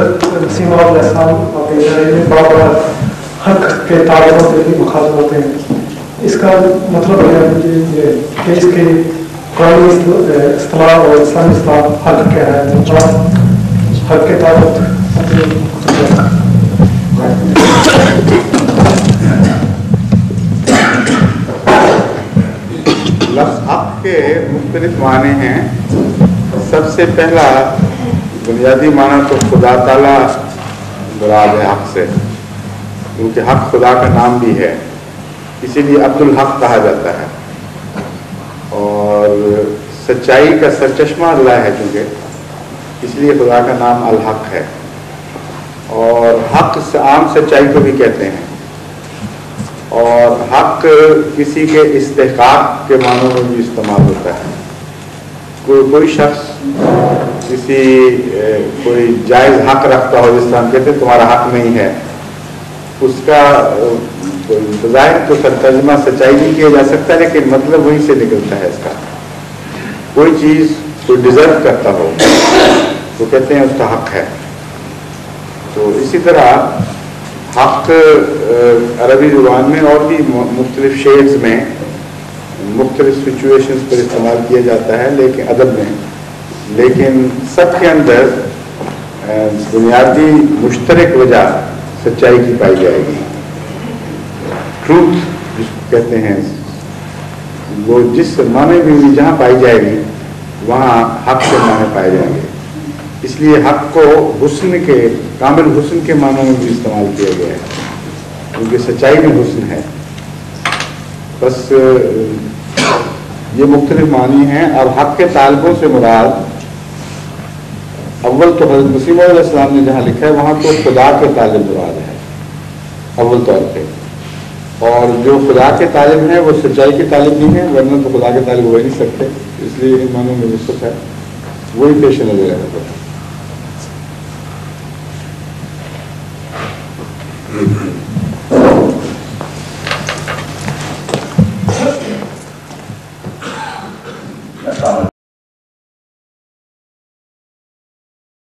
حضرت مسیح علیہ السلام میں بار بار حق کے تعلق ہوتے ہیں، مخاطب ہوتے ہیں، اس کا مطلب ہے کہ اس کے قرآنی اصطلاح اور اسلامی اصطلاح حق کیا ہے؟ حق کے تعلق لفظ حق کے مختلف معنی ہیں. سب سے پہلا بنیادی معنی تو خدا تعالیٰ مراد ہے حق سے، کیونکہ حق خدا کا نام بھی ہے، اسی لیے عبد الحق کہا جاتا ہے. اور سچائی کا سرچشمہ اللہ ہے، چونکہ اس لیے خدا کا نام الحق ہے. اور حق عام سچائی کو بھی کہتے ہیں. اور حق کسی کے استحقاق کے معنوں میں بھی استعمال ہوتا ہے. کوئی شخص کوئی جائز حق رکھتا ہو، جس طرح ہم کہتے ہیں تمہارا حق نہیں ہے، اس کا بظاہر تو ترجمہ سچائی نہیں کیا جا سکتا، لیکن مطلب وہیں سے نکلتا ہے اس کا. کوئی چیز کوئی ڈیزرو کرتا ہو تو کہتے ہیں اس کا حق ہے. تو اسی طرح حق عربی زبان میں اور بھی مختلف شیڈز میں مختلف سچویشنز پر استعمال کیا جاتا ہے، لیکن ادب میں، لیکن سب کے اندر بنیادی مشترک وجہ سچائی کی پائی جائے گی. ٹروتھ جس کو کہتے ہیں، وہ جس معنی میں جہاں پائی جائے گی وہاں حق کے معنی پائے جائیں گے. اس لیے حق کو حسن کے کامل حسن کے معنوں میں بھی استعمال کیا گیا ہے، کیونکہ سچائی میں حسن ہے. بس یہ مختلف معنی ہیں. اب حق کے طالبوں سے مراد اول تو حضرت مسیح علیہ السلام نے جہاں لکھا ہے وہاں تو خدا کے طالب مراد ہے اول طور پہ، اور جو خدا کے طالب ہیں وہ سچائی کے طالب نہیں ہیں، ورنہ تو خدا کے طالب ہو ہی نہیں سکتے. اس لیے ان معنوں میں نسبت ہے، وہی پیش نظر رہنا پڑتا ہے.